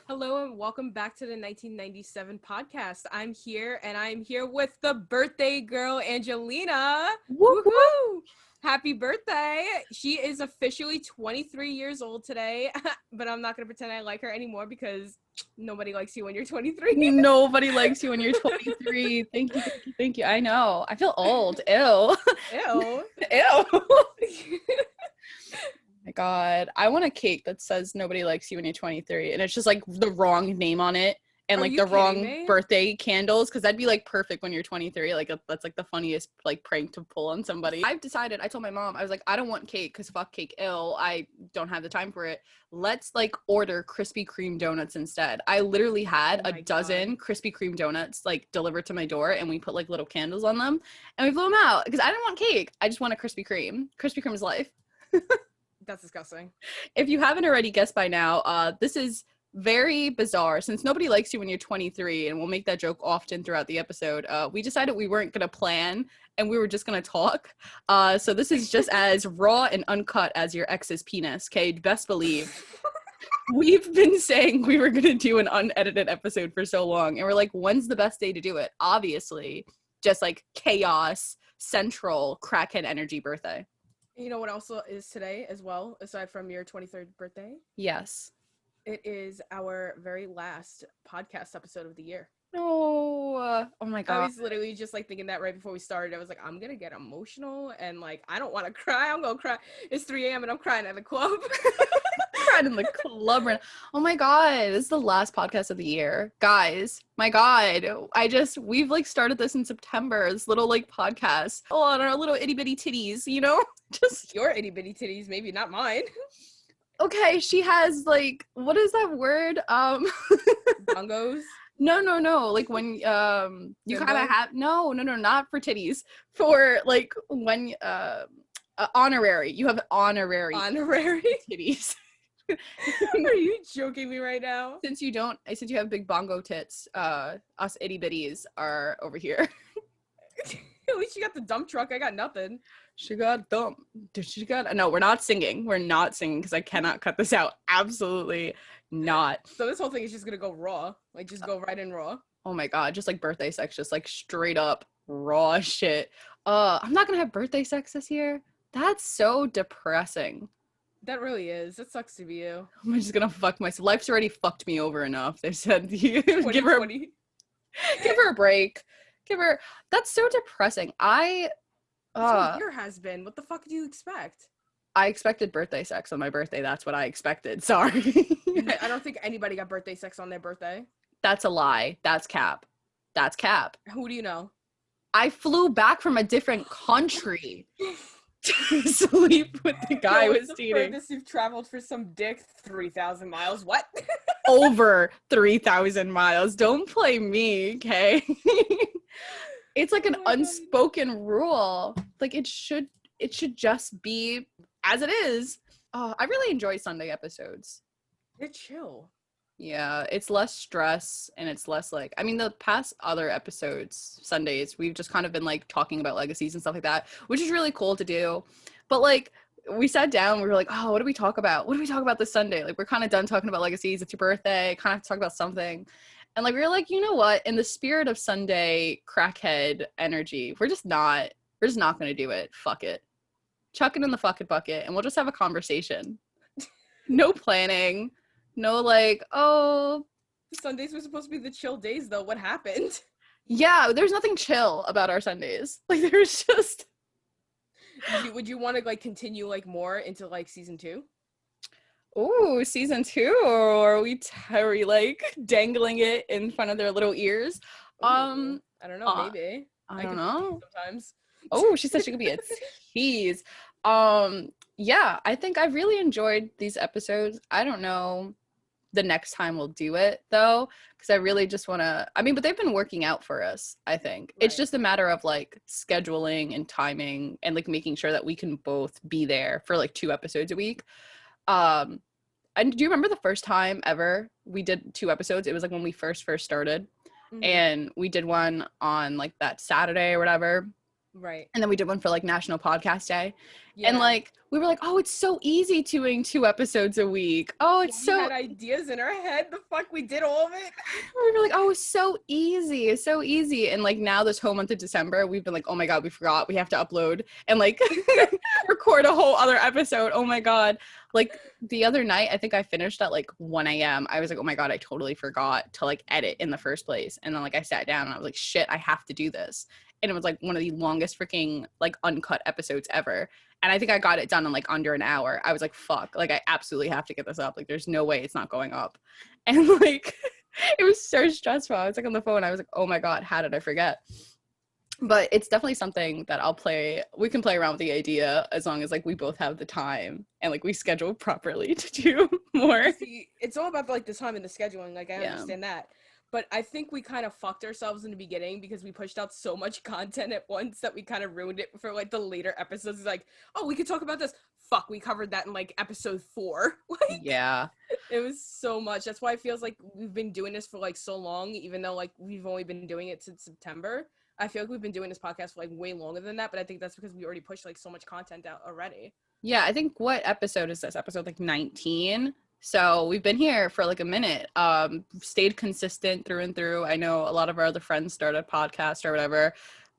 Hello and welcome back to the 1997 podcast. I'm here with the birthday girl, Angelina. Whoop, whoop. Woohoo! Happy birthday. She is officially 23 years old today, but I'm not going to pretend I like her anymore because nobody likes you when you're 23. Nobody likes you when you're 23. Thank you, thank you, thank you. I know. I feel old. Ew. Ew. Ew. My God. I want a cake that says nobody likes you when you're 23. And it's just like the wrong name on it. And Are like you the kidding wrong me? birthday candles, because that'd be like perfect when you're 23. Like that's like the funniest like prank to pull on somebody. I've decided. I told my mom, I was like, I don't want cake because fuck cake, ill. I don't have the time for it. Let's like order Krispy Kreme donuts instead. I literally had Oh a my dozen God. Krispy Kreme donuts like delivered to my door, and we put like little candles on them, and we blew them out because I didn't want cake. I just want a Krispy Kreme. Krispy Kreme is life. That's disgusting. If you haven't already guessed by now, this is very bizarre. Since nobody likes you when you're 23, and we'll make that joke often throughout the episode, we decided we weren't going to plan and we were just going to talk. So this is just as raw and uncut as your ex's penis, okay? Best believe. We've been saying we were going to do an unedited episode for so long, and we're like, when's the best day to do it? Obviously, just like chaos, central, crackhead energy birthday. You know what also is today as well, aside from your 23rd birthday? Yes. It is our very last podcast episode of the year. No. Oh my I God. was literally just like thinking that right before we started. I was like, I'm gonna get emotional and like I don't want to cry. I'm gonna cry. It's 3 a.m. and I'm crying at the club. Cried in the club right now. Oh my God, this is the last podcast of the year. Guys, my God. We've like started this in September, this little like podcast. Oh, on our little itty bitty titties, you know? Just Your itty bitty titties, maybe not mine. okay, she has like what is that word? Bongos. No. Like when you kind Bimbo? of have not for titties. For like when honorary. You have honorary Honorary. titties. Are you joking me right now? Since you have big bongo tits, us itty bitties are over here. At least you got the dump truck. I got nothing. She got dump. No, we're not singing. We're not singing because I cannot cut this out. Absolutely not. So this whole thing is just gonna go raw. Like just go right in raw. Oh my God, just like birthday sex, just like straight up raw shit. I'm not gonna have birthday sex this year. That's so depressing. That really is. That sucks to be you. I'm just gonna fuck myself. Life's already fucked me over enough. They said give her 2020. give her a break. That's so depressing. That's what your has been. What the fuck do you expect? I expected birthday sex on my birthday. That's what I expected. Sorry. I don't think anybody got birthday sex on their birthday. That's a lie. That's cap. Who do you know? I flew back from a different country to sleep with the guy I was dating. Furthest you've traveled for some dick, 3,000 miles. What? Over 3,000 miles. Don't play me, okay? It's like an unspoken rule. Like it should just be as it is. Oh, I really enjoy Sunday episodes. They're chill. Yeah, it's less stress and it's less like, I mean, the past other episodes, Sundays, we've just kind of been like talking about legacies and stuff like that, which is really cool to do. But like, we sat down, we were like, oh, what do we talk about? What do we talk about this Sunday? Like, we're kind of done talking about legacies. It's your birthday, kind of have to talk about something. And like, we were like, you know what? In the spirit of Sunday crackhead energy, we're just not going to do it. Fuck it. Chuck it in the fucking bucket and we'll just have a conversation. No planning. No, like, oh. Sundays were supposed to be the chill days, though. What happened? Yeah, there's nothing chill about our Sundays. Like, there's just. Would you want to, like, continue, like, more into, like, season 2? Ooh, season 2? Or are we, like, dangling it in front of their little ears? Ooh, I don't know, maybe. I don't know. Sometimes. Oh, she said she could be a tease. Yeah, I think I've really enjoyed these episodes. I don't know the next time we'll do it though, because I really just want to, I mean, but they've been working out for us. I think it's just a matter of like scheduling and timing and like making sure that we can both be there for like 2 episodes a week. And do you remember the first time ever we did 2 episodes? It was like when we first started. Mm-hmm. And we did one on like that Saturday or whatever. Right. And then we did one for like National Podcast Day. And Yeah. like we were like, oh, it's so easy doing 2 episodes a week. Oh, Yeah, it's we so had ideas in our head. The fuck, we did all of it. we were like, oh, it's so easy. It's so easy. And like now this whole month of December, we've been like, oh my God, we forgot. We have to upload and like record a whole other episode. Oh my God. Like the other night, I think I finished at like 1 a.m. I was like, oh my God, I totally forgot to like edit in the first place. And then like I sat down and I was like, shit, I have to do this. And it was like one of the longest freaking like uncut episodes ever. And I think I got it done in like under an hour. I was like, fuck, like I absolutely have to get this up. Like there's no way it's not going up. And like it was so stressful. I was like on the phone. I was like, oh my God, how did I forget? But it's definitely something that we can play around with the idea as long as like we both have the time and like we schedule properly to do more. See, it's all about like the time and the scheduling. Like I understand that. But I think we kind of fucked ourselves in the beginning because we pushed out so much content at once that we kind of ruined it for like the later episodes. It's like, oh, we could talk about this. Fuck, we covered that in like episode 4. Like, Yeah. it was so much. That's why it feels like we've been doing this for like so long, even though like we've only been doing it since September. I feel like we've been doing this podcast for like way longer than that, but I think that's because we already pushed like so much content out already. Yeah, I think what episode is this? Episode like 19. So we've been here for like a minute. Stayed consistent through and through. I know a lot of our other friends started podcasts or whatever.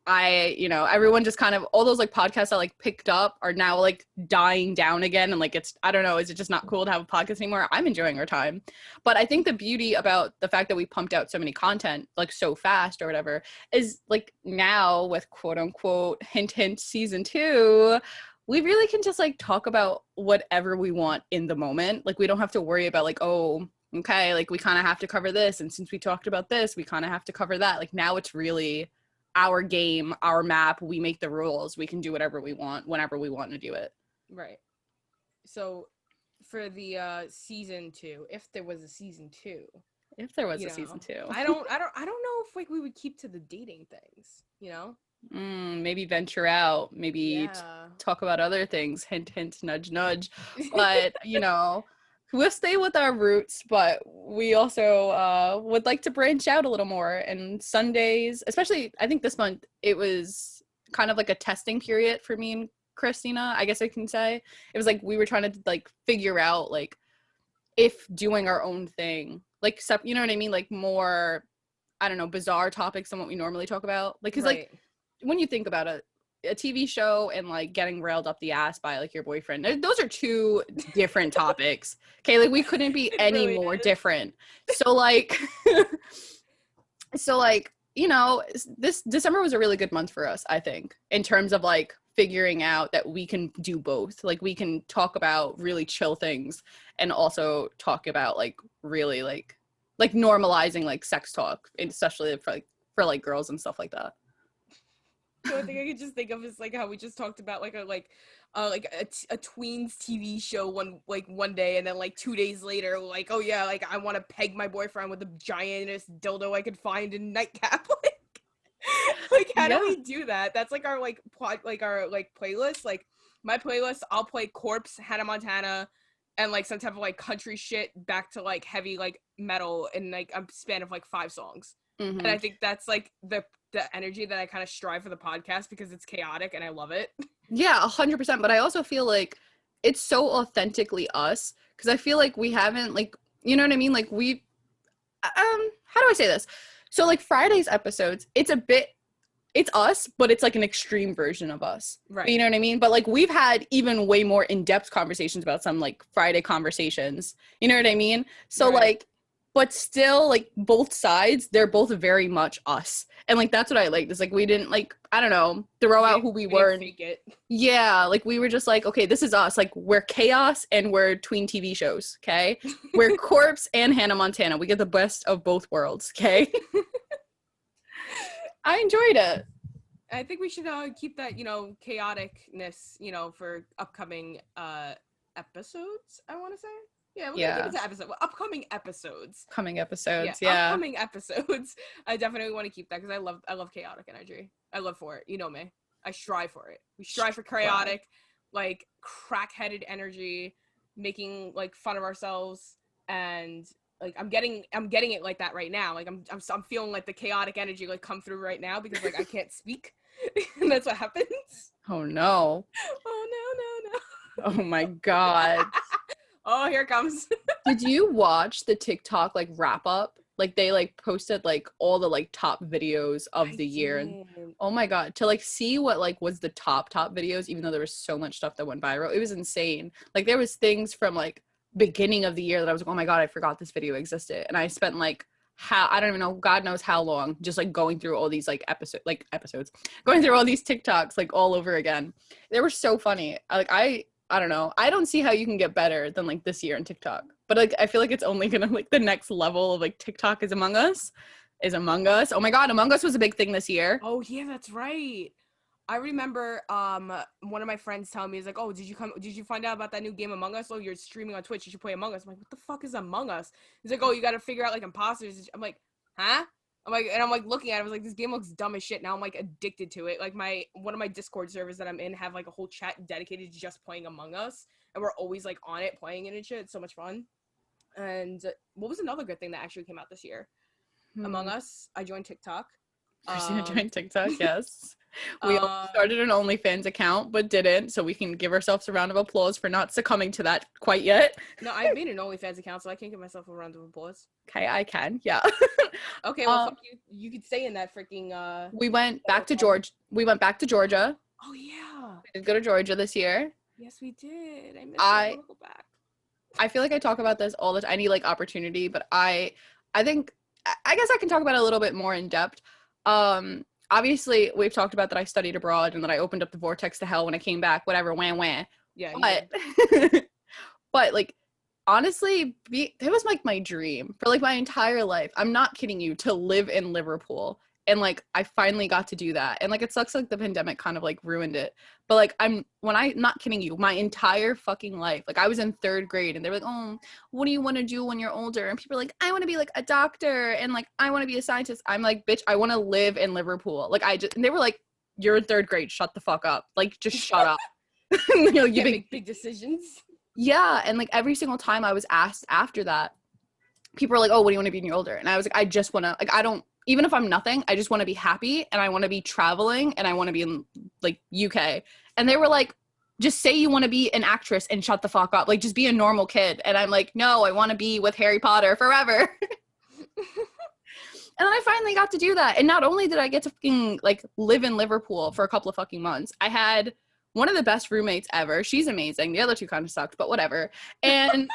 Everyone just kind of, all those like podcasts that like picked up are now like dying down again. And like, I don't know, is it just not cool to have a podcast anymore? I'm enjoying our time. But I think the beauty about the fact that we pumped out so many content like so fast or whatever is like now with quote unquote hint, hint season 2, we really can just like talk about whatever we want in the moment. Like we don't have to worry about like, oh, okay, like we kind of have to cover this. And since we talked about this, we kind of have to cover that. Like now it's really our game, our map. We make the rules. We can do whatever we want, whenever we want to do it. Right. So for the season 2, if there was a season 2. If there was a season 2. I don't know if like we would keep to the dating things, you know? Maybe venture out, maybe talk about other things, hint, hint, nudge, nudge. But, we'll stay with our roots, but we also would like to branch out a little more. And Sundays, especially, I think this month, it was kind of like a testing period for me and Christina, I guess I can say. It was like we were trying to like figure out like if doing our own thing, like, you know what I mean? Like more, I don't know, bizarre topics than what we normally talk about. Like, because like, when you think about it, a TV show and like getting railed up the ass by like your boyfriend, those are 2 different topics. Okay, like we couldn't be any really more different. So like this December was a really good month for us, I think, in terms of like figuring out that we can do both. Like we can talk about really chill things and also talk about like really like normalizing like sex talk, especially for girls and stuff like that. The only thing I could just think of is like how we just talked about like a tweens TV show one day, and then like 2 days later, like, oh yeah, like I want to peg my boyfriend with the giantest dildo I could find in nightcap. Like how do we do that? That's like our like our playlist. Like my playlist, I'll play Corpse, Hannah Montana, and like some type of like country shit back to like heavy like metal in like a span of like 5 songs. Mm-hmm. And I think that's like the energy that I kind of strive for the podcast because it's chaotic and I love it. Yeah, 100%. But I also feel like it's so authentically us because I feel like we haven't like, you know what I mean? Like we, how do I say this? So like Friday's episodes, it's us, but it's like an extreme version of us. Right. You know what I mean? But like we've had even way more in-depth conversations about some like Friday conversations. You know what I mean? So like, but still like both sides, they're both very much us. And like, that's what I liked. It's like, we didn't like, I don't know, throw out who we were. Fake it. Yeah. Like we were just like, okay, this is us. Like we're chaos and we're tween TV shows. Okay. We're Corpse and Hannah Montana. We get the best of both worlds. Okay. I enjoyed it. I think we should keep that, chaoticness, for upcoming episodes, I want to say. Yeah, we're gonna keep it to upcoming episodes. Upcoming episodes. I definitely want to keep that because I love chaotic energy. I live for it. You know me. I strive for it. We strive for chaotic, like crack-headed energy, making like fun of ourselves, and like I'm getting it like that right now. Like I'm feeling like the chaotic energy like come through right now because like I can't speak. And that's what happens. Oh no. Oh no, no, no. Oh my God. Oh, here it comes. Did you watch the TikTok like wrap up? Like they like posted like all the like top videos of I the year, and did. oh my God, to like see what like was the top videos, even though there was so much stuff that went viral. It was insane. Like there was things from like beginning of the year that I was like, oh my God, I forgot this video existed. And I spent like how I don't even know, God knows how long, just like going through all these like episodes, going through all these TikToks like all over again. They were so funny. I don't know. I don't see how you can get better than like this year in TikTok. But like I feel like it's only gonna like the next level of like TikTok is Among Us. Is Among Us. Oh my God, Among Us was a big thing this year. Oh yeah, that's right. I remember one of my friends telling me, is like, oh, did you find out about that new game Among Us? Oh, you're streaming on Twitch, you should play Among Us. I'm like, what the fuck is Among Us? He's like, oh, you gotta figure out like imposters. I'm like, huh? I'm like looking at it, I was like, this game looks dumb as shit. Now I'm like addicted to it. Like one of my Discord servers that I'm in have like a whole chat dedicated to just playing Among Us. And we're always like on it playing it and shit. It's so much fun. And what was another good thing that actually came out this year? Among Us. I joined TikTok. Christina Um, joined TikTok, yes. We all uh, started an OnlyFans account, but didn't. So we can give ourselves a round of applause for not succumbing to that quite yet. no, I made an OnlyFans account, so I can't give myself a round of applause. Okay, I can. Yeah. Okay, well, fuck you. You could stay in that freaking. We went back to Georgia. We went back to Georgia. Oh yeah. We did go to Georgia this year. Yes, we did. I missed it. I I want to go back. I feel like I talk about this all the time. I need like opportunity, but I think I guess I can talk about it a little bit more in depth. Obviously we've talked about that I studied abroad and that I opened up the vortex to hell when I came back, whatever, wham. Yeah. But but like honestly, it was like my dream for like my entire life. I'm not kidding you, to live in Liverpool. And like I finally got to do that. And like it sucks like the pandemic kind of like ruined it. But like not kidding you, my entire fucking life, like I was in 3rd grade and they were like, oh, what do you want to do when you're older? And people are like, I want to be like a doctor and like I want to be a scientist. I'm like, bitch, I want to live in Liverpool. Like and they were like, you're in 3rd grade, shut the fuck up. Like just shut up. You know, you make big decisions. Yeah. And like every single time I was asked after that, people are like, oh, what do you want to be when you're older? And I was like, I just want to, like, I don't, even if I'm nothing, I just want to be happy and I want to be traveling and I want to be in like UK. And they were like, just say you want to be an actress and shut the fuck up. Like, just be a normal kid. And I'm like, no, I want to be with Harry Potter forever. And then I finally got to do that. And not only did I get to fucking like live in Liverpool for a couple of fucking months, I had one of the best roommates ever. She's amazing. The other two kind of sucked, but whatever. And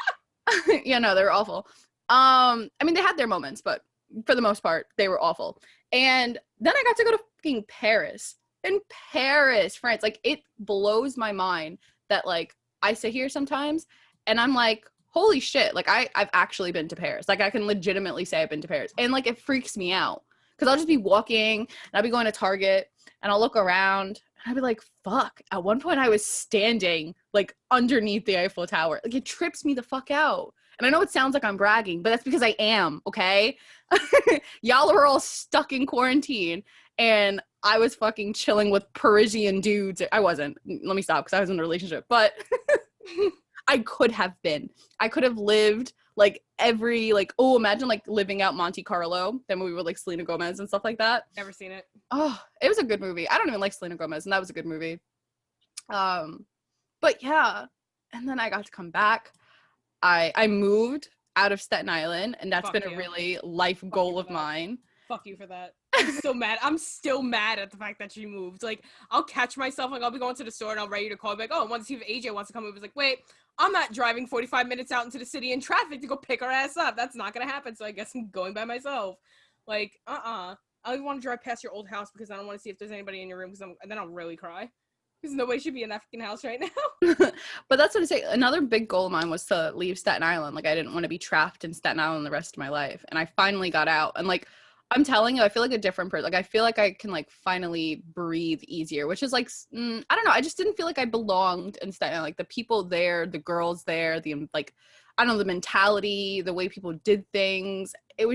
yeah, no, they were awful. I mean, they had their moments, but for the most part, they were awful. And then I got to go to fucking Paris. In Paris, France. Like, it blows my mind that, like, I sit here sometimes and I'm like, holy shit. Like, I've actually been to Paris. Like, I can legitimately say I've been to Paris. And, like, it freaks me out. Because I'll just be walking and I'll be going to Target and I'll look around and I'll be like, fuck. At one point, I was standing, like, underneath the Eiffel Tower. Like, it trips me the fuck out. And I know it sounds like I'm bragging, but that's because I am, okay? Y'all are all stuck in quarantine, and I was fucking chilling with Parisian dudes. I wasn't. Let me stop, because I was in a relationship. But I could have been. I could have lived, like, imagine, like, living out Monte Carlo, that movie with, like, Selena Gomez and stuff like that. Never seen it. Oh, it was a good movie. I don't even like Selena Gomez, and that was a good movie. But, yeah. And then I got to come back. I moved out of Staten Island, and that's been a really life goal of mine. Fuck you for that. I'm so mad. I'm still mad at the fact that you moved. Like, I'll catch myself, like, I'll be going to the store and I'm ready to call, like, oh, I want to see if AJ wants to come over. It's like, wait, I'm not driving 45 minutes out into the city in traffic to go pick her ass up. That's not gonna happen, so I guess I'm going by myself. Like, I don't even want to drive past your old house because I don't want to see if there's anybody in your room, and then I'll really cry. Because nobody should be in that fucking house right now. But that's what I say. Another big goal of mine was to leave Staten Island. Like, I didn't want to be trapped in Staten Island the rest of my life. And I finally got out. And, like, I'm telling you, I feel like a different person. Like, I feel like I can, like, finally breathe easier, which is, like, I don't know. I just didn't feel like I belonged in Staten Island. Like, the people there, the girls there, like, I don't know, the mentality, the way people did things. It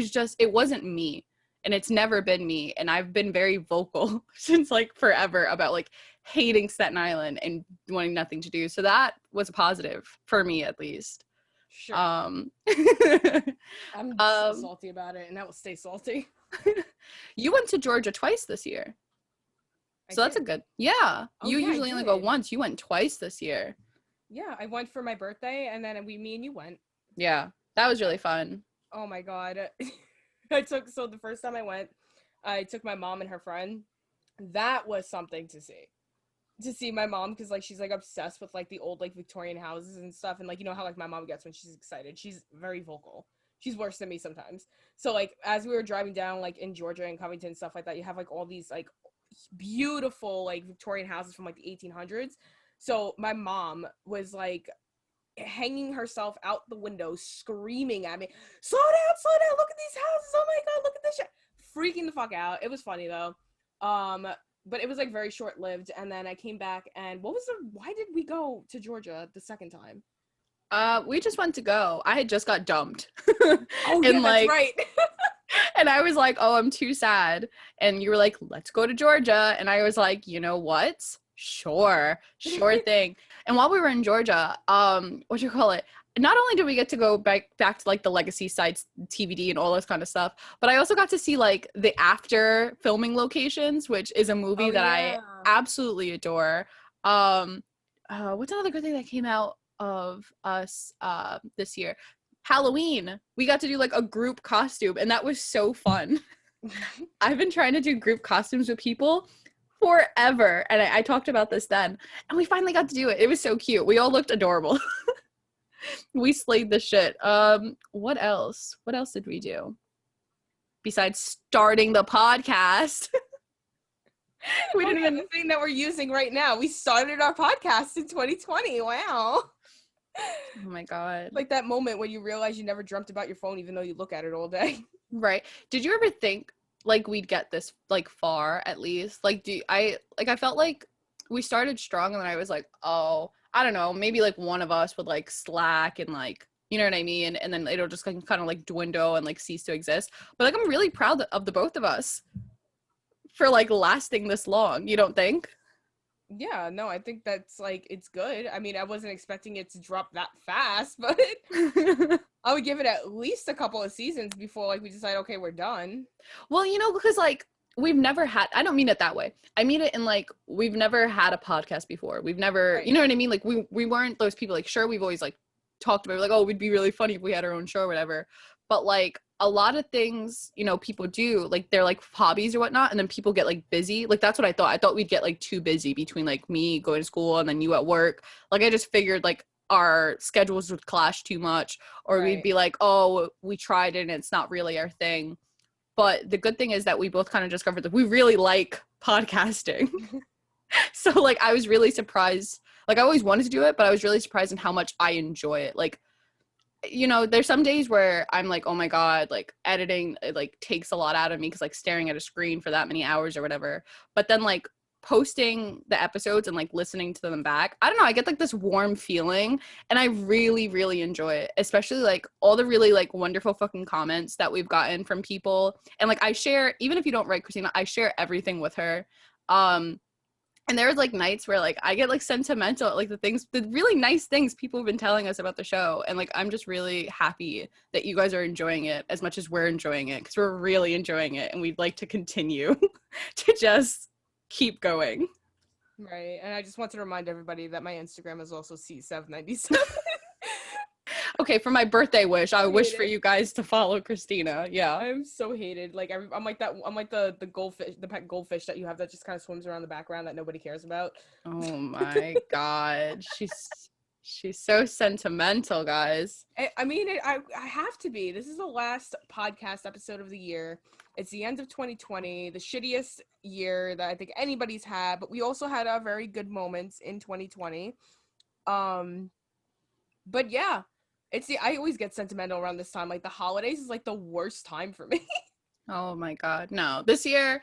wasn't me. And it's never been me. And I've been very vocal since, like, forever about, like, hating Staten Island and wanting nothing to do. So that was a positive for me, at least. Sure. I'm so salty about it, and that will stay salty. You went to Georgia twice this year. I So that's a did. good, yeah. Oh You yeah, I usually only go did. once. You went twice this year. Yeah, I went for my birthday, and then me and you went. Yeah, that was Uh, really fun. Oh my god. The first time I went, I took my mom and her friend. That was something to see. To see my mom, because like she's like obsessed with like the old like Victorian houses and stuff, and like you know how like my mom gets when she's excited. She's very vocal. She's worse than me sometimes. So like as we were driving down like in Georgia and Covington and stuff like that, you have like all these like beautiful like Victorian houses from like the 1800s. So my mom was like hanging herself out the window, screaming at me, slow down, look at these houses, oh my god, look at this shit. Freaking the fuck out. It was funny though. Um, but it was like very short lived. And then I came back and why did we go to Georgia the second time? We just went to go. I had just got dumped. Oh yeah, And that's like, right. and I was like, oh, I'm too sad. And you were like, let's go to Georgia. And I was like, you know what? Sure thing. And while we were in Georgia, what do you call it? Not only did we get to go back to like the legacy sites, TVD and all this kind of stuff, but I also got to see like the after filming locations, which is a movie Oh that I yeah. absolutely adore. Um, what's another good thing that came out of us this year? Halloween. We got to do like a group costume, and that was so fun. I've been trying to do group costumes with people forever, and I talked about this then, and we finally got to do it. It was so cute. We all looked adorable. We slayed the shit. What else? What else did we do besides starting the podcast? We Oh didn't yeah, even. the thing that we're using right now. We started our podcast in 2020. Wow. Oh my god. Like that moment when you realize you never dreamt about your phone even though you look at it all day. Right. Did you ever think like we'd get this like far at least? Like I felt like we started strong, and then I was like, oh, I don't know, maybe like one of us would like slack and like, you know what I mean? And then it'll just like kind of like dwindle and like cease to exist. But like I'm really proud of the both of us for like lasting this long. You don't think? Yeah, no, I think that's like it's good. I mean, I wasn't expecting it to drop that fast, but I would give it at least a couple of seasons before like we decide, okay, we're done. Well, you know, because like we've never had, I don't mean it that way. I mean it in like we've never had a podcast before. We've never, Right. you know what I mean? Like we weren't those people. Like sure, we've always like talked about like, oh, we'd be really funny if we had our own show or whatever. But like a lot of things, you know, people do like they're like hobbies or whatnot, and then people get like busy. Like that's what I thought. I thought we'd get like too busy between like me going to school and then you at work. Like I just figured like our schedules would clash too much, or we'd Right. be like, oh, we tried it and it's not really our thing. But the good thing is that we both kind of discovered that we really like podcasting. So like I was really surprised. Like I always wanted to do it, but I was really surprised in how much I enjoy it. Like, you know, there's some days where I'm like, oh my god, like editing it like takes a lot out of me because like staring at a screen for that many hours or whatever. But then like posting the episodes and like listening to them back, I don't know, I get like this warm feeling, and I really really enjoy it, especially like all the really like wonderful fucking comments that we've gotten from people. And like I share, even if you don't write Christina, I share everything with her. And there's like nights where like I get like sentimental, like the really nice things people have been telling us about the show. And like I'm just really happy that you guys are enjoying it as much as we're enjoying it, because we're really enjoying it and we'd like to continue to just keep going. Right. And I just want to remind everybody that my Instagram is also C797. Okay, for my birthday wish, I wish Hate for it. you guys to follow Christina. Yeah. I'm so hated. Like I'm like that. I'm like the goldfish, the pet goldfish that you have that just kind of swims around the background that nobody cares about. Oh my god. She's so sentimental, guys. I mean, I have to be. This is the last podcast episode of the year. It's the end of 2020, the shittiest year that I think anybody's had. But we also had our very good moments in 2020. Um, but yeah, I always get sentimental around this time. Like the holidays is like the worst time for me. Oh my god. No. This year,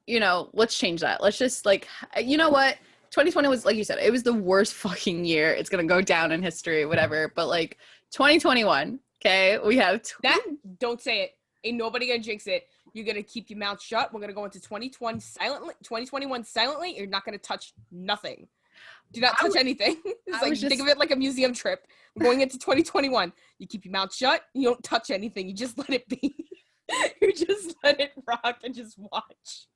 you know, let's change that. Let's just like, you know what? 2020 was, like you said, it was the worst fucking year. It's gonna go down in history, whatever. But like 2021, okay, we have That don't say it. Ain't nobody gonna jinx it. You're gonna keep your mouth shut. We're gonna go into 2020 silently. 2021 silently. You're not gonna touch nothing. Do not touch anything. It's like think of it like a museum trip. We're going into 2021. You keep your mouth shut. You don't touch anything. You just let it be. You just let it rock and just watch.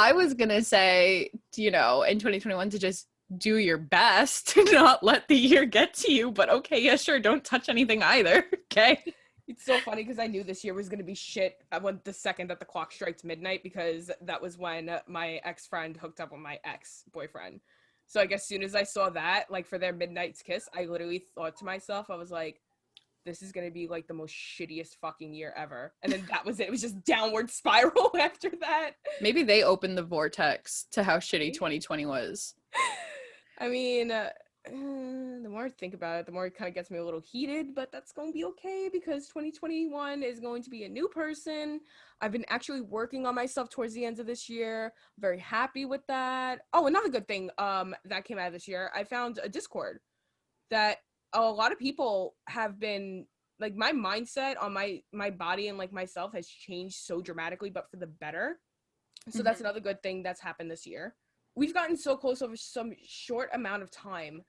I was gonna say, you know, in 2021 to just do your best to not let the year get to you, but okay, yeah, sure, don't touch anything either. Okay. It's so funny because I knew this year was going to be shit. I went the second that the clock strikes midnight because that was when my ex-friend hooked up with my ex-boyfriend. So like as soon as I saw that, like for their midnight's kiss, I literally thought to myself, I was like, this is going to be like the most shittiest fucking year ever. And then that was it. It was just downward spiral after that. Maybe they opened the vortex to how shitty 2020 was. I mean, the more I think about it, the more it kind of gets me a little heated, but that's going to be okay because 2021 is going to be a new person. I've been actually working on myself towards the end of this year. Very happy with that. Oh, another good thing that came out of this year, I found a Discord that a lot of people have been like my mindset on my body and like myself has changed so dramatically, but for the better. So that's another good thing that's happened this year. We've gotten so close over some short amount of time,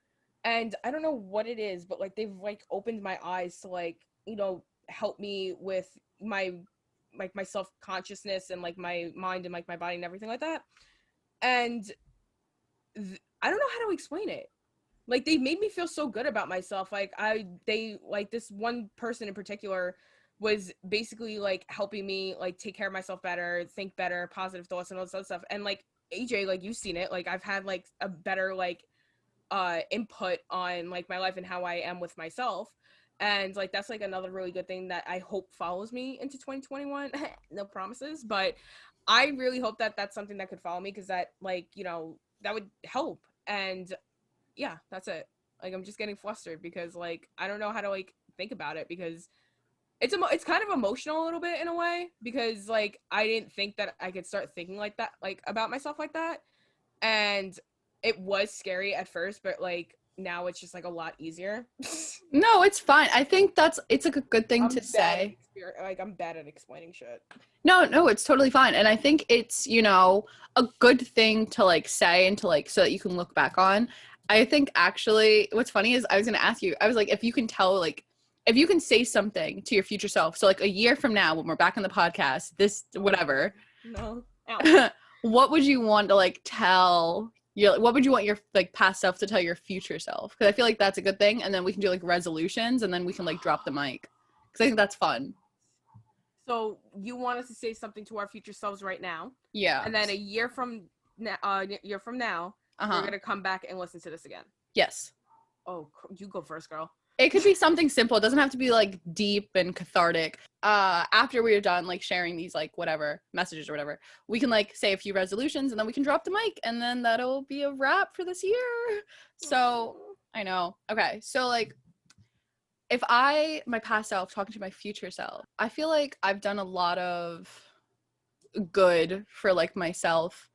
and I don't know what it is, but like they've like opened my eyes to like, you know, help me with my like my self-consciousness and like my mind and like my body and everything like that. And I don't know how to explain it. Like they made me feel so good about myself. Like they like this one person in particular was basically like helping me like take care of myself better, think better, positive thoughts and all this other stuff. And like AJ, like you've seen it, like I've had like a better like input on like my life and how I am with myself. And like that's like another really good thing that I hope follows me into 2021. No promises, but I really hope that that's something that could follow me because that like, you know, that would help. And yeah, that's it. Like I'm just getting flustered because like I don't know how to like think about it because it's kind of emotional a little bit in a way because like I didn't think that I could start thinking like that like about myself like that, and it was scary at first, but like now it's just like a lot easier. No, it's fine. I think it's like a good thing to say. I'm bad at explaining shit. No, it's totally fine. And I think it's, you know, a good thing to like say and to like so that you can look back on. I think actually what's funny is I was going to ask you, I was like, if you can tell, like, if you can say something to your future self. So like a year from now, when we're back on the podcast, this, whatever, No. what would you want to like tell your, what would you want your like past self to tell your future self? Because I feel like that's a good thing. And then we can do like resolutions and then we can like drop the mic. Because I think that's fun. So you want us to say something to our future selves right now, Yeah. and then a year from now, we're gonna come back and listen to this again. Yes. Oh, you go first, girl. It could be something simple. It doesn't have to be like deep and cathartic. After we're done like sharing these like whatever messages or whatever, we can like say a few resolutions and then we can drop the mic and then that'll be a wrap for this year. So I know. Okay. So like if my past self talking to my future self, I feel like I've done a lot of good for like myself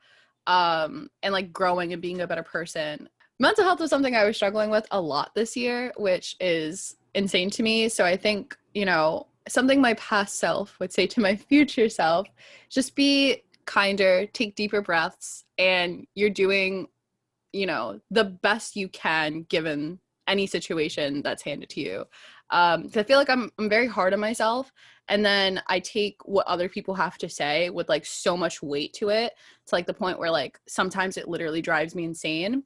and like growing and being a better person. Mental health was something I was struggling with a lot this year, which is insane to me. So I think, you know, something my past self would say to my future self, just be kinder, take deeper breaths, and you're doing, you know, the best you can given any situation that's handed to you. 'Cause I feel like I'm very hard on myself, and then I take what other people have to say with like so much weight to it, to like the point where like sometimes it literally drives me insane.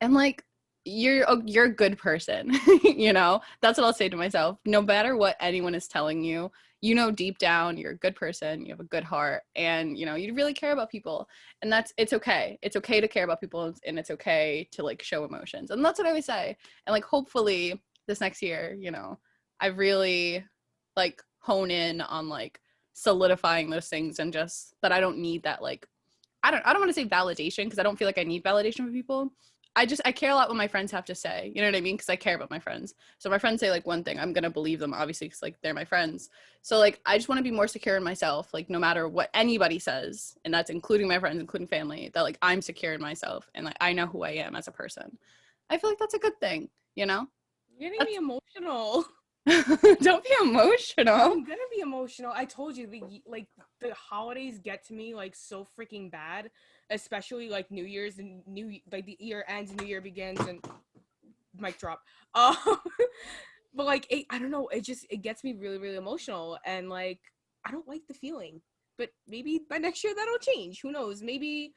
And like you're a good person, you know. That's what I'll say to myself. No matter what anyone is telling you, you know deep down you're a good person, you have a good heart, and you know you really care about people. And it's okay. It's okay to care about people, and it's okay to like show emotions. And that's what I always say. And like hopefully this next year, you know, I really like hone in on like solidifying those things and just that I don't need that like I don't want to say validation because I don't feel like I need validation from people. I care a lot what my friends have to say. You know what I mean? Because I care about my friends. So my friends say like one thing, I'm going to believe them obviously because like they're my friends. So like I just want to be more secure in myself, like no matter what anybody says, and that's including my friends, including family, that like I'm secure in myself and like I know who I am as a person. I feel like that's a good thing, you know? You're getting me emotional. Don't be emotional. I'm gonna be emotional. I told you the holidays get to me like so freaking bad, especially like New Year's and like the year ends, New Year begins, and mic drop. Um, but like I don't know, it gets me really really emotional, and like I don't like the feeling. but maybe by next year that'll change. Who knows? Maybe,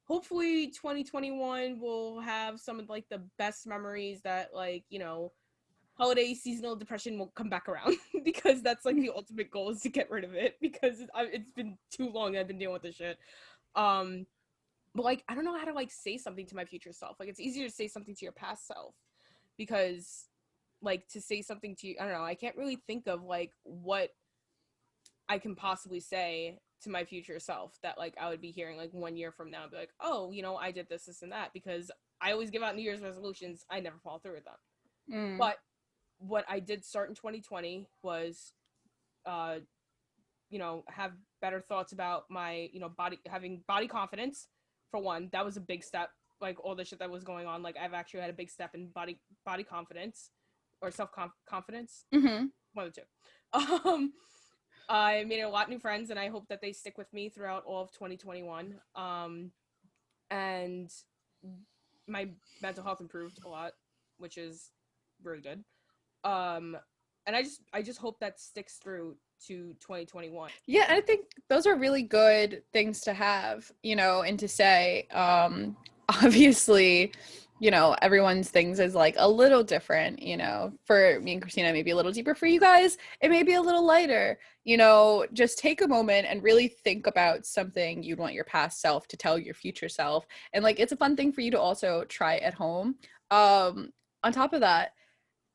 hopefully 2021 will have some of like the best memories that, like, you know, holiday seasonal depression will come back around because that's like the ultimate goal, is to get rid of it, because it's been too long that I've been dealing with this shit. Um, but like, I don't know how to like say something to my future self. Like, it's easier to say something to your past self, because like, to say something to you, I don't know, I can't really think of like what I can possibly say to my future self that like I would be hearing like 1 year from now and be like, oh, you know, I did this and that, because I always give out New Year's resolutions. I never follow through with them. But what I did start in 2020 was, uh, you know, have better thoughts about my, you know, having body confidence, for one. That was a big step. Like, all the shit that was going on, like, I've actually had a big step in body confidence, or self confidence. Mm-hmm. One of the two. I made a lot of new friends, and I hope that they stick with me throughout all of 2021. And my mental health improved a lot, which is really good. Um, and I just hope that sticks through to 2021. Yeah, I think those are really good things to have, you know, and to say. Obviously, you know, everyone's things is like a little different, you know. For me and Christina, maybe a little deeper. For you guys, it may be a little lighter. You know, just take a moment and really think about something you'd want your past self to tell your future self. And like, it's a fun thing for you to also try at home. On top of that,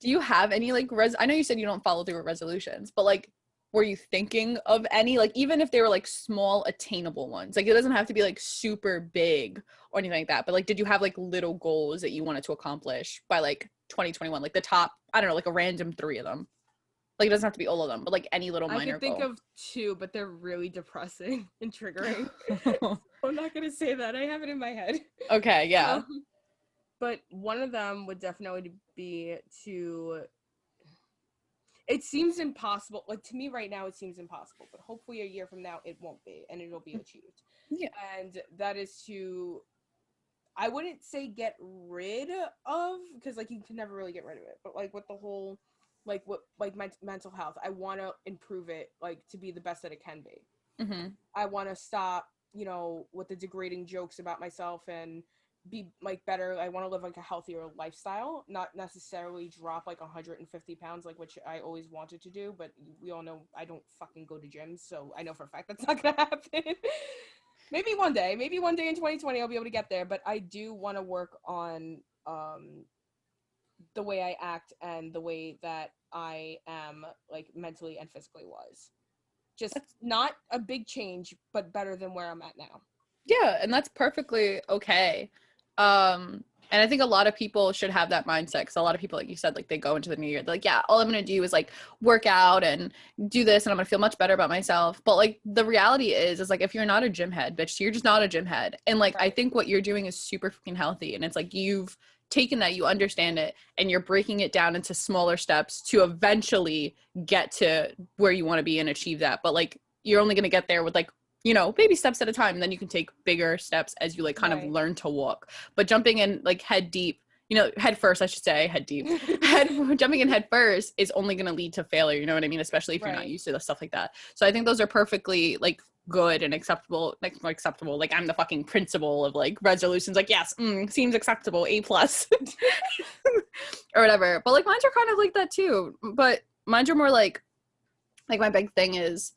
do you have any like I know you said you don't follow through with resolutions, but like, were you thinking of any, like, even if they were like small attainable ones? Like, it doesn't have to be like super big or anything like that, but like, did you have like little goals that you wanted to accomplish by like 2021, like the top, I don't know, like a random 3 of them? Like, it doesn't have to be all of them, but like any little I minor could think goal. of 2, but they're really depressing and triggering. So I'm not gonna say that. I have it in my head. Okay, yeah. But one of them would definitely be to. It seems impossible. Like, to me right now, it seems impossible. But hopefully, a year from now, it won't be, and it'll be achieved. Yeah. And that is to. I wouldn't say get rid of, because like, you can never really get rid of it. But like, with the whole, like, what, like, my mental health, I want to improve it, like, to be the best that it can be. Mm-hmm. I want to stop, you know, with the degrading jokes about myself, and be like better. I want to live like a healthier lifestyle, not necessarily drop like 150 pounds, like, which I always wanted to do. But we all know I don't fucking go to gyms, so I know for a fact that's not gonna happen. Maybe one day in 2020 I'll be able to get there. But I do want to work on the way I act, and the way that I am, like, mentally and physically wise. Just not a big change, but better than where I'm at now. Yeah, and that's perfectly okay. And I think a lot of people should have that mindset, because a lot of people, like you said, like, they go into the new year, they're like, yeah, all I'm gonna do is like work out and do this, and I'm gonna feel much better about myself. But like, the reality is like, if you're not a gym head, bitch, you're just not a gym head. And like, I think what you're doing is super freaking healthy, and it's like, you've taken that, you understand it, and you're breaking it down into smaller steps to eventually get to where you want to be and achieve that. But like, you're only gonna get there with like, you know, baby steps at a time, and then you can take bigger steps as you like kind of learn to walk. But jumping in like head deep, you know, head first, I should say, head deep, jumping in head first is only going to lead to failure. You know what I mean? Especially if you're not used to stuff like that. So I think those are perfectly like good and acceptable, like acceptable. Like, I'm the fucking principal of like resolutions. Like, yes, seems acceptable, A+ or whatever. But like, mine's are kind of like that too. But mine's are more like my big thing is,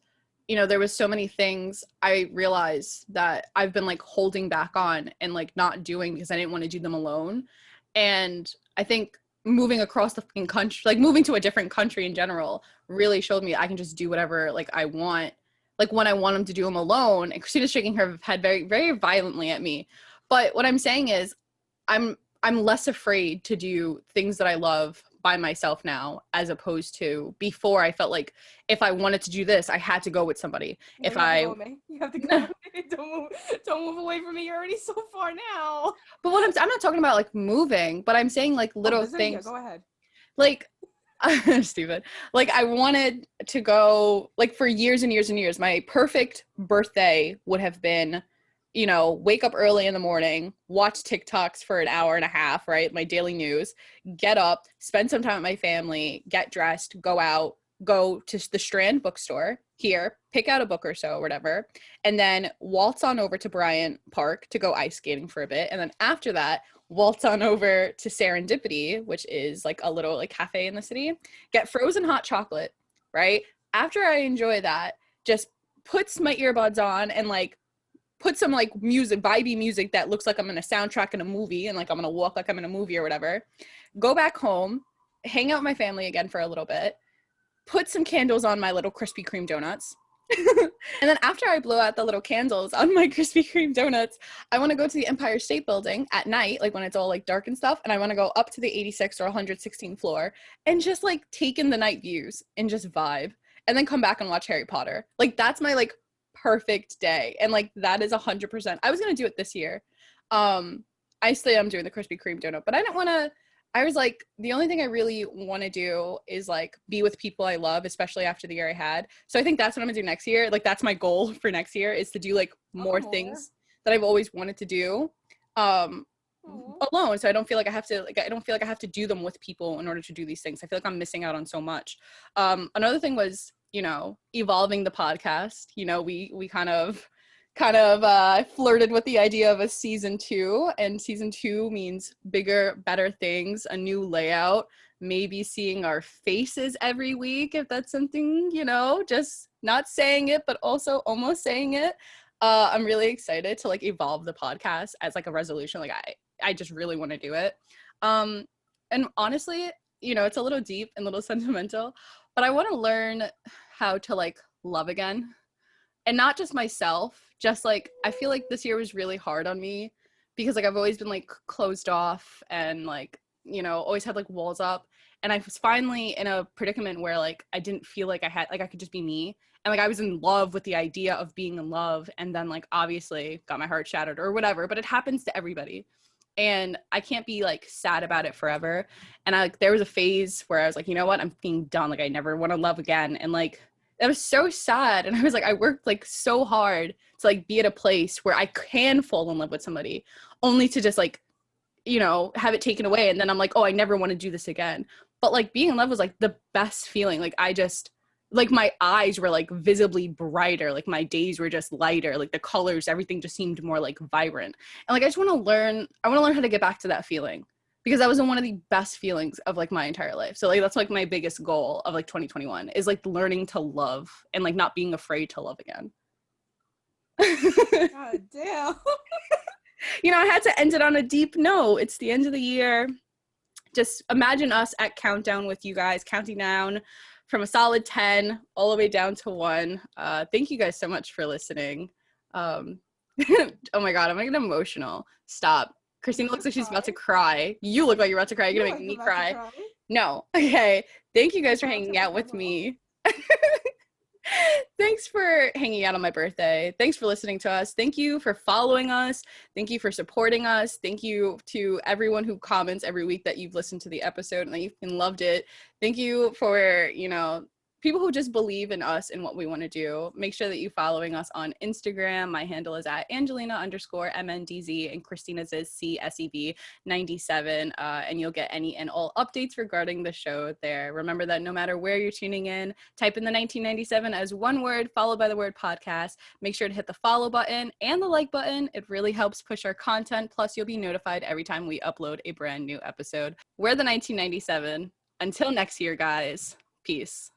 you know, there was so many things I realized that I've been like holding back on and like not doing because I didn't want to do them alone. And I think moving across the fucking country, like moving to a different country in general, really showed me I can just do whatever like I want, like when I want them to do them alone. And Christina's shaking her head very, very violently at me. But what I'm saying is, I'm less afraid to do things that I love by myself now, as opposed to before. I felt like if I wanted to do this, I had to go with somebody. No, if I you have to go with me. Don't move away from me. You're already so far now. But what I'm not talking about like moving, but I'm saying like little things. Yeah, go ahead. Like, stupid. Like, I wanted to go, like, for years and years and years, my perfect birthday would have been, you know, wake up early in the morning, watch TikToks for an hour and a half, right? My daily news, get up, spend some time with my family, get dressed, go out, go to the Strand bookstore here, pick out a book or so or whatever, and then waltz on over to Bryant Park to go ice skating for a bit. And then after that, waltz on over to Serendipity, which is like a little like cafe in the city, get frozen hot chocolate, right? After I enjoy that, just puts my earbuds on and like put some like music, vibey music that looks like I'm in a soundtrack in a movie and like I'm gonna walk like I'm in a movie or whatever. Go back home, hang out with my family again for a little bit, put some candles on my little Krispy Kreme donuts. And then after I blow out the little candles on my Krispy Kreme donuts, I want to go to the Empire State Building at night, like when it's all like dark and stuff, and I want to go up to the 86th or 116th floor and just like take in the night views and just vibe, and then come back and watch Harry Potter. Like that's my like perfect day, and like that is 100%. I was gonna do it this year. I still am doing the Krispy Kreme donut, but I didn't want to. I was like, the only thing I really want to do is like be with people I love, especially after the year I had. So I think that's what I'm gonna do next year. Like that's my goal for next year, is to do like more things that I've always wanted to do alone. So I don't feel like I have to do them with people in order to do these things. I feel like I'm missing out on so much. Another thing was, evolving the podcast. We kind of flirted with the idea of a season 2, and season 2 means bigger, better things, a new layout, maybe seeing our faces every week, if that's something, just not saying it, but also almost saying it. I'm really excited to like evolve the podcast as like a resolution. Like I just really want to do it. And honestly, it's a little deep and a little sentimental, but I want to learn how to like love again. And not just myself, just like I feel like this year was really hard on me because like I've always been like closed off and like, always had like walls up. And I was finally in a predicament where like I didn't feel like I could just be me. And like I was in love with the idea of being in love, and then like obviously got my heart shattered or whatever, but it happens to everybody. And I can't be like sad about it forever. And there was a phase where I was like, you know what, I'm being done. Like I never want to love again. And like that was so sad. And I was like, I worked like so hard to like be at a place where I can fall in love with somebody, only to just like, have it taken away. And then I'm like, oh, I never want to do this again. But like being in love was like the best feeling. Like I just, like my eyes were like visibly brighter. Like my days were just lighter. Like the colors, everything just seemed more like vibrant. And like I want to learn how to get back to that feeling, because that was one of the best feelings of like my entire life. So like that's like my biggest goal of like 2021 is like learning to love and like not being afraid to love again. God damn. I had to end it on a deep note. It's the end of the year. Just imagine us at countdown with you guys, counting down from a solid 10 all the way down to 1. Thank you guys so much for listening. Oh my God, I'm getting emotional. Stop. Christina looks like she's about to cry. You look like you're about to cry. You're gonna make me cry. No. Okay. Thank you guys for hanging out with me. Thanks for hanging out on my birthday. Thanks for listening to us. Thank you for following us. Thank you for supporting us. Thank you to everyone who comments every week that you've listened to the episode and that you've loved it. Thank you for, people who just believe in us and what we want to do. Make sure that you're following us on Instagram. My handle is at Angelina_MNDZ, and Christina's is CSEV97. And you'll get any and all updates regarding the show there. Remember that no matter where you're tuning in, type in the 1997 as one word, followed by the word podcast. Make sure to hit the follow button and the like button. It really helps push our content. Plus, you'll be notified every time we upload a brand new episode. We're the 1997. Until next year, guys. Peace.